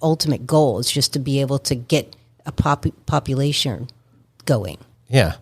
ultimate goal is just to be able to get a population going. Yeah.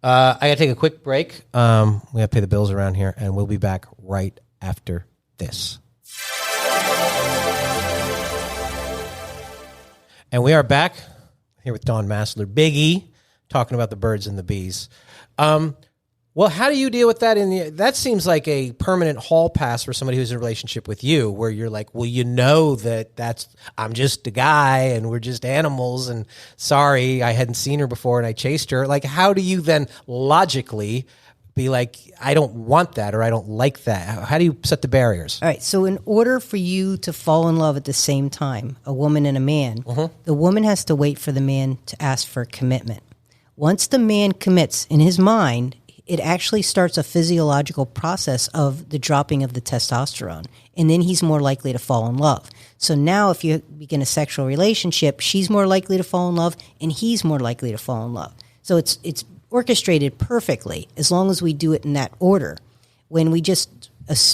I got to take a quick break. We got to pay the bills around here, and we'll be back right after this. And we are back here with Dawn Maslar-Biggie, talking about the birds and the bees. Well, how do you deal with that? That seems like a permanent hall pass for somebody who's in a relationship with you, where you're like, well, you know I'm just a guy and we're just animals, and sorry, I hadn't seen her before and I chased her. Like, how do you then logically be like, I don't want that or I don't like that? How do you set the barriers? All right. So in order for you to fall in love at the same time, a woman and a man, the woman has to wait for the man to ask for commitment. Once the man commits in his mind, it actually starts a physiological process of the dropping of the testosterone, and then he's more likely to fall in love. So now if you begin a sexual relationship, she's more likely to fall in love, and he's more likely to fall in love. So it's orchestrated perfectly as long as we do it in that order. When we just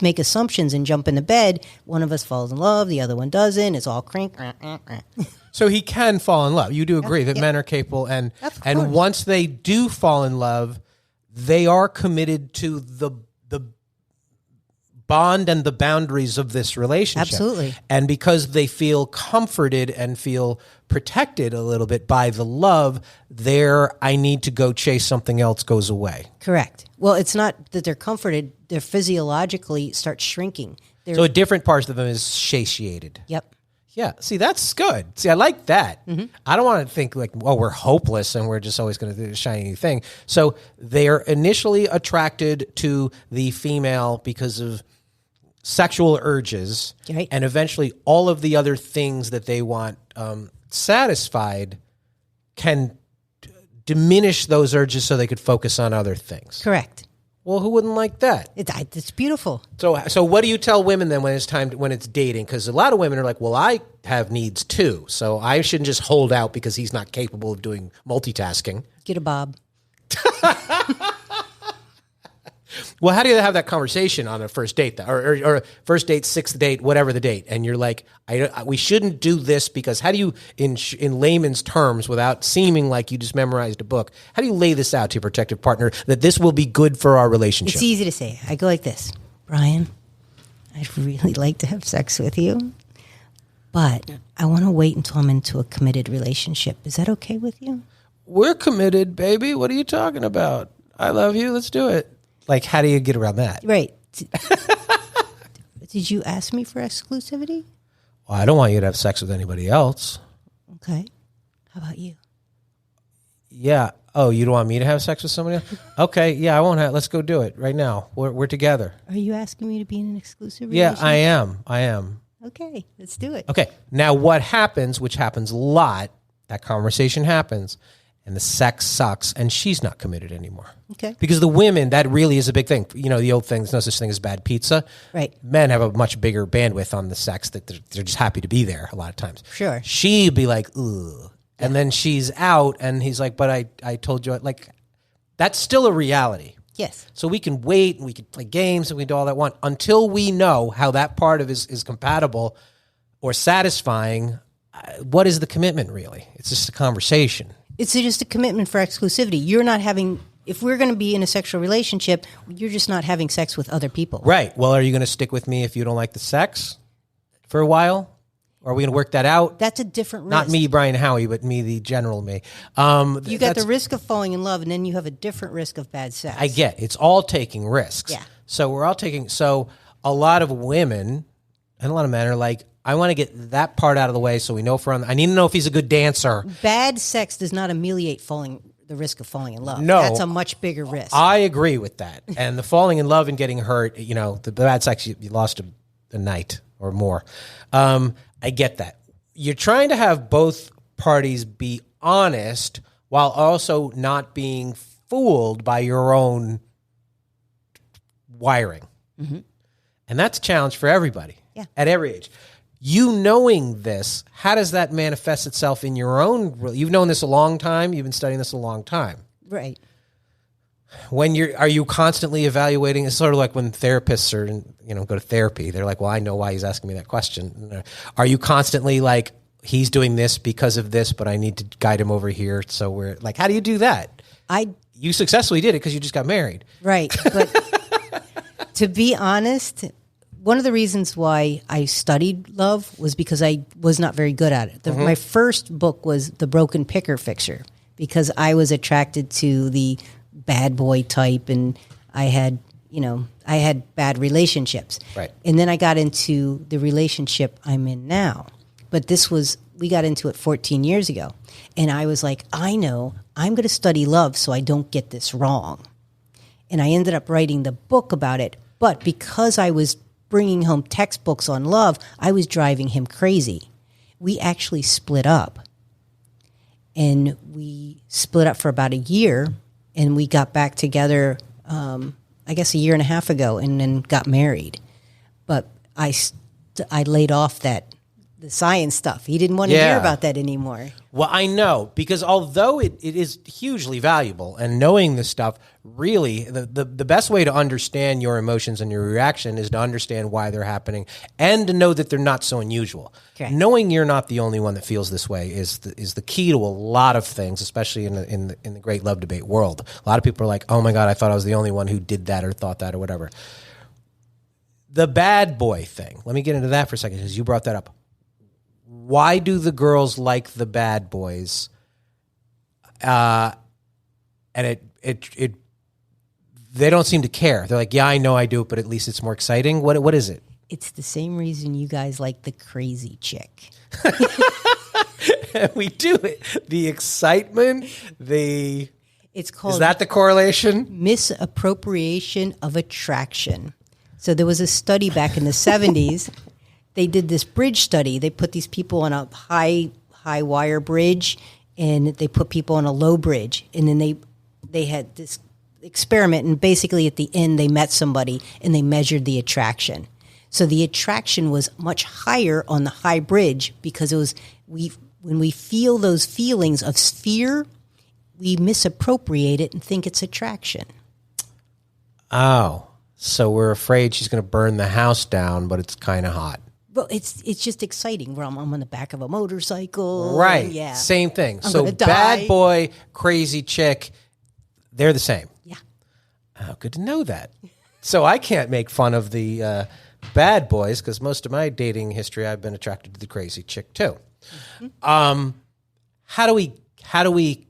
make assumptions and jump into bed, one of us falls in love, the other one doesn't, it's all crank. So he can fall in love. You do agree that men are capable, and once they do fall in love, they are committed to the bond and the boundaries of this relationship. Absolutely. And because they feel comforted and feel protected a little bit by the love, I need to go chase something else goes away. Correct. Well, it's not that they're comforted. They're physiologically start shrinking. So a different part of them is satiated. Yep. Yeah. See, that's good. See, I like that. I don't want to think like, well, we're hopeless and we're just always going to do the shiny new thing. So they're initially attracted to the female because of sexual urges, right, and eventually all of the other things that they want satisfied can diminish those urges so they could focus on other things. Correct. Well, who wouldn't like that? It's beautiful. So what do you tell women then when it's dating? Because a lot of women are like, well, I have needs too, so I shouldn't just hold out because he's not capable of doing multitasking. Get a Bob. Well, how do you have that conversation on a first date, or first date, sixth date, whatever the date, and you're like, we shouldn't do this because how do you, in layman's terms, without seeming like you just memorized a book, how do you lay this out to your prospective partner that this will be good for our relationship? It's easy to say. I go like this, Brian, I'd really like to have sex with you, but I want to wait until I'm into a committed relationship. Is that okay with you? We're committed, baby. What are you talking about? I love you. Let's do it. Like, how do you get around that? Right. Did you ask me for exclusivity? Well, I don't want you to have sex with anybody else. Okay. How about you? Yeah. Oh, you don't want me to have sex with somebody else? Okay. Yeah, I won't have. Let's go do it right now. We're together. Are you asking me to be in an exclusive relationship? Yeah, I am. Okay. Let's do it. Okay. Now, what happens, which happens a lot, that conversation happens, and the sex sucks, and she's not committed anymore. Okay. Because the women, that really is a big thing. You know, the old thing, there's no such thing as bad pizza. Right. Men have a much bigger bandwidth on the sex that they're just happy to be there a lot of times. Sure. She'd be like, ugh. And then she's out, and he's like, but I told you, like, that's still a reality. Yes. So we can wait, and we can play games, and we do all that want until we know how that part of is compatible or satisfying. What is the commitment, really? It's just a conversation. It's just a commitment for exclusivity. You're not having, if we're going to be in a sexual relationship, you're just not having sex with other people. Right. Well, are you going to stick with me if you don't like the sex for a while? Or are we going to work that out? That's a different risk. Not me, Brian Howie, but me, the general me. You got the risk of falling in love, and then you have a different risk of bad sex. I get it's all taking risks. Yeah. So we're all taking, so a lot of women and a lot of men are like, I want to get that part out of the way so we know I need to know if he's a good dancer. Bad sex does not ameliorate the risk of falling in love. No. That's a much bigger risk. I agree with that. And the falling in love and getting hurt, you know, the bad sex, you lost a night or more. I get that. You're trying to have both parties be honest while also not being fooled by your own wiring. Mm-hmm. And that's a challenge for everybody at every age. You knowing this, how does that manifest itself in your own? You've known this a long time. You've been studying this a long time. Right. Are you constantly evaluating? It's sort of like when therapists go to therapy. They're like, well, I know why he's asking me that question. Are you constantly like, he's doing this because of this, but I need to guide him over here. So we're like, how do you do that? You successfully did it because you just got married. Right. But to be honest, one of the reasons why I studied love was because I was not very good at it. My first book was The Broken Picker Fixer, because I was attracted to the bad boy type, and I had bad relationships. Right. And then I got into the relationship I'm in now. But we got into it 14 years ago. And I was like, I know, I'm going to study love so I don't get this wrong. And I ended up writing the book about it. But because I was bringing home textbooks on love, I was driving him crazy. We actually split up. And we split up for about a year. And we got back together, I guess a year and a half ago, and then got married. But I laid off the science stuff. He didn't want to hear about that anymore. Well, I know, because although it is hugely valuable, and knowing this stuff, really, the best way to understand your emotions and your reaction is to understand why they're happening and to know that they're not so unusual. Okay. Knowing you're not the only one that feels this way is the key to a lot of things, especially in the great love debate world. A lot of people are like, oh my God, I thought I was the only one who did that or thought that or whatever. The bad boy thing, let me get into that for a second, because you brought that up. Why do the girls like the bad boys? And they don't seem to care. They're like, yeah, I know I do, but at least it's more exciting. What is it? It's the same reason you guys like the crazy chick. We do it. The excitement, it's called, is that the correlation? Misappropriation of attraction. So there was a study back in the 70s. They did this bridge study. They put these people on a high wire bridge, and they put people on a low bridge. And then they had this experiment, and basically at the end they met somebody and they measured the attraction. So the attraction was much higher on the high bridge, because it was when we feel those feelings of fear, we misappropriate it and think it's attraction. Oh, so we're afraid she's going to burn the house down, but it's kind of hot. Well, it's just exciting. Where I'm on the back of a motorcycle. Right. Yeah. Same thing. So bad boy, crazy chick, they're the same. Yeah. Oh, good to know that. So I can't make fun of the bad boys, because most of my dating history, I've been attracted to the crazy chick too. Mm-hmm. How do we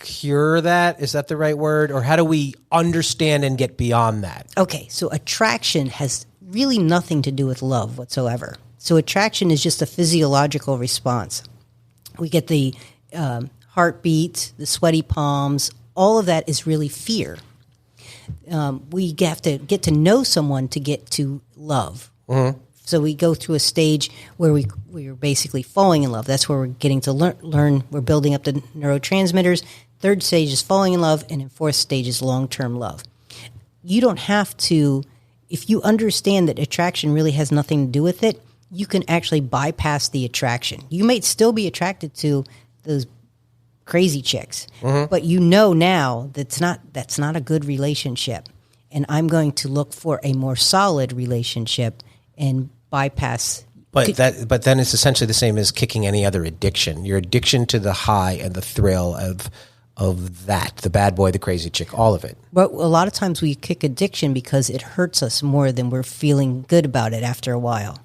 cure that? Is that the right word? Or how do we understand and get beyond that? Okay. So attraction has really nothing to do with love whatsoever. So attraction is just a physiological response. We get the heartbeat, the sweaty palms, all of that is really fear. We have to get to know someone to get to love. Mm-hmm. So we go through a stage where we're basically falling in love. That's where we're getting to learn. We're building up the neurotransmitters. Third stage is falling in love, and then fourth stage is long-term love. You don't have to. If you understand that attraction really has nothing to do with it, you can actually bypass the attraction. You might still be attracted to those crazy chicks, but you know now that's not a good relationship. And I'm going to look for a more solid relationship and bypass. But then it's essentially the same as kicking any other addiction. Your addiction to the high and the thrill of that, the bad boy, the crazy chick, all of it. But a lot of times we kick addiction because it hurts us more than we're feeling good about it after a while.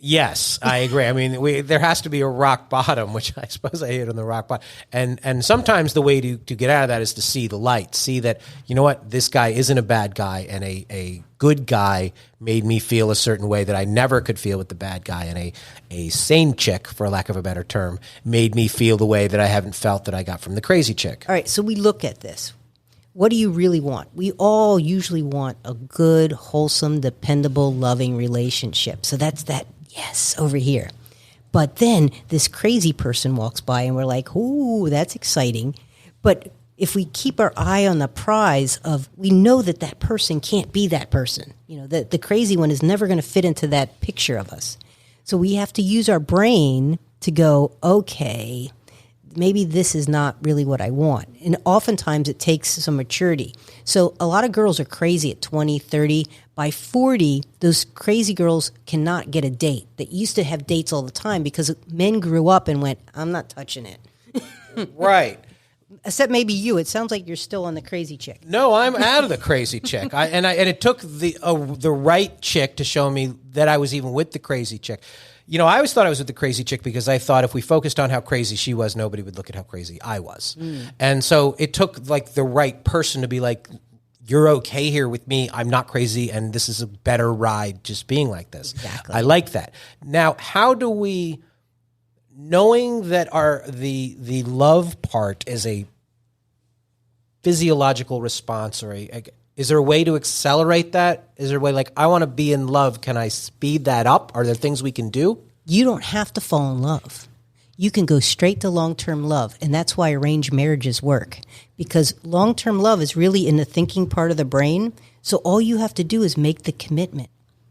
Yes, I agree. I mean, there has to be a rock bottom, which I suppose I hit on the rock bottom. And sometimes the way to get out of that is to see the light, see that, you know what, this guy isn't a bad guy, and a good guy made me feel a certain way that I never could feel with the bad guy, and a sane chick, for lack of a better term, made me feel the way that I haven't felt that I got from the crazy chick. All right, so we look at this. What do you really want? We all usually want a good, wholesome, dependable, loving relationship. So that's that. Yes, over here. But then this crazy person walks by and we're like, ooh, that's exciting. But if we keep our eye on the prize of, we know that person can't be that person. You know, the crazy one is never going to fit into that picture of us. So we have to use our brain to go, okay, maybe this is not really what I want. And oftentimes it takes some maturity. So a lot of girls are crazy at 20, 30, By 40, those crazy girls cannot get a date. They used to have dates all the time because men grew up and went, I'm not touching it. Right. Except maybe you. It sounds like you're still on the crazy chick. No, I'm out of the crazy chick. And it took the right chick to show me that I was even with the crazy chick. You know, I always thought I was with the crazy chick because I thought if we focused on how crazy she was, nobody would look at how crazy I was. And so it took like the right person to be like, you're okay here with me. I'm not crazy, and this is a better ride just being like this. Exactly. I like that. Now, how do we, knowing that the love part is a physiological response, or is there a way to accelerate that? Is there a way, like, I want to be in love, can I speed that up? Are there things we can do? You don't have to fall in love. You can go straight to long-term love, and that's why arranged marriages work. Because long-term love is really in the thinking part of the brain, so all you have to do is make the commitment.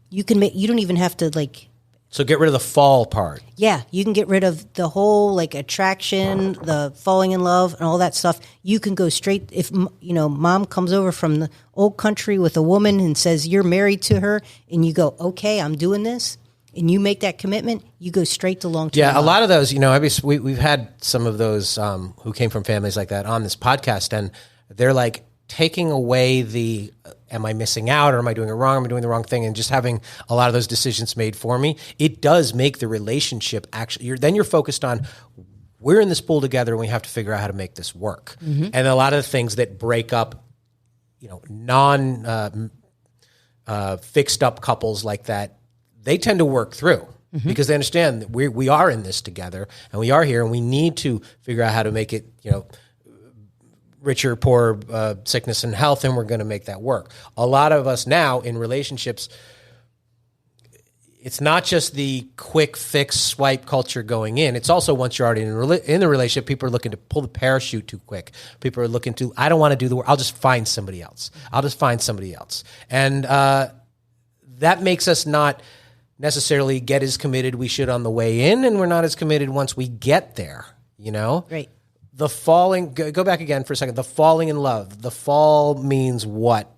You don't even have to, like... So get rid of the fall part. Yeah, you can get rid of the whole, like, attraction, the falling in love, and all that stuff. You can go straight... If, you know, mom comes over from the old country with a woman and says you're married to her, and you go, okay, I'm doing this, and you make that commitment, you go straight to long-term Yeah, love. a lot of those, you know, we've had some of those who came from families like that on this podcast, and they're like taking away the, am I missing out, or am I doing it wrong, am I doing the wrong thing, and just having a lot of those decisions made for me. It does make the relationship actually, then you're focused on, we're in this pool together, and we have to figure out how to make this work. And a lot of the things that break up, you know, fixed up couples like that, they tend to work through because they understand that we are in this together, and we are here, and we need to figure out how to make it, you know, richer, poor, sickness and health, and we're going to make that work. A lot of us now in relationships, it's not just the quick fix swipe culture going in. It's also once you're already in the relationship, people are looking to pull the parachute too quick. People are looking to, I don't want to do the work. I'll just find somebody else. And that makes us not necessarily get as committed we should on the way in, and we're not as committed once we get there, you know? Right. The falling, go back again for a second, the falling in love. The fall means what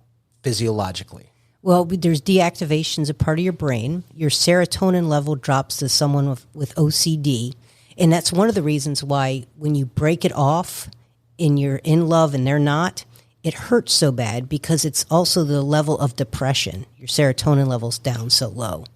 physiologically? Well, there's deactivations of part of your brain. Your serotonin level drops to someone with OCD, and that's one of the reasons why when you break it off and you're in love and they're not, it hurts so bad because it's also the level of depression. Your serotonin level's down so low.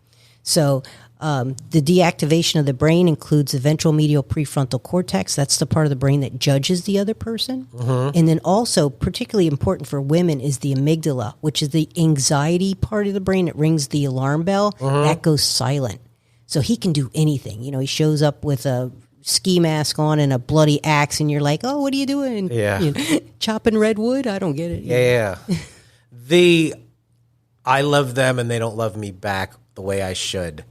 So the deactivation of the brain includes the ventral medial prefrontal cortex. That's the part of the brain that judges the other person. And then also, particularly important for women, is the amygdala, which is the anxiety part of the brain that rings the alarm bell. That goes silent. So he can do anything. You know, he shows up with a ski mask on and a bloody axe, and you're like, oh, what are you doing? Yeah. You know, chopping redwood? I don't get it. Yeah. I love them and they don't love me back the way I should.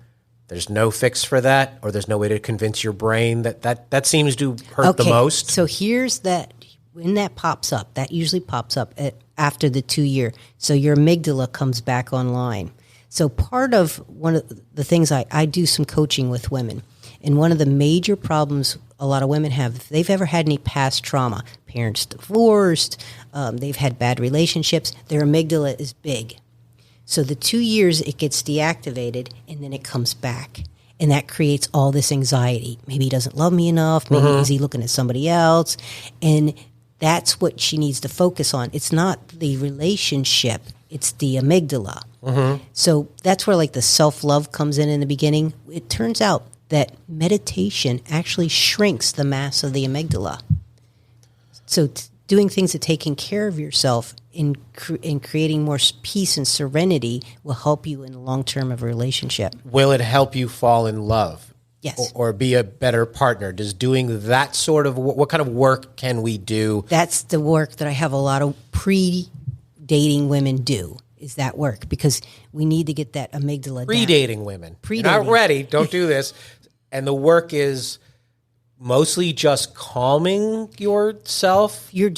There's no fix for that, or there's no way to convince your brain that seems to hurt the most. So here's that. When that pops up, that usually pops up after the 2 year. So your amygdala comes back online. So part of one of the things I do some coaching with women, and one of the major problems a lot of women have, if they've ever had any past trauma, parents divorced, they've had bad relationships, their amygdala is big. So the 2 years it gets deactivated, and then it comes back. And that creates all this anxiety. Maybe he doesn't love me enough. Maybe is he looking at somebody else? And that's what she needs to focus on. It's not the relationship. It's the amygdala. So that's where like the self-love comes in the beginning. It turns out that meditation actually shrinks the mass of the amygdala. So doing things that taking care of yourself in creating more peace and serenity will help you in the long term of a relationship. Will it help you fall in love? Yes. Or be a better partner? Does doing that sort of, what kind of work can we do? That's the work that I have a lot of pre-dating women do, is that work, because we need to get that amygdala down. Pre-dating women. Pre-dating. You're not ready. Don't do this. And the work is mostly just calming yourself. You're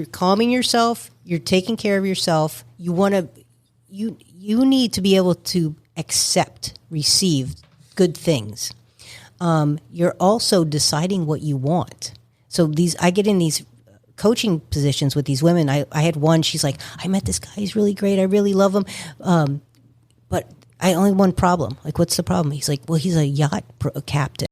calming yourself. You're taking care of yourself. You need to be able to accept, receive good things. You're also deciding what you want. So I get in these coaching positions with these women. I had one, she's like, I met this guy, he's really great, I really love him, but I only one problem. Like, what's the problem? He's like, well, he's a yacht captain.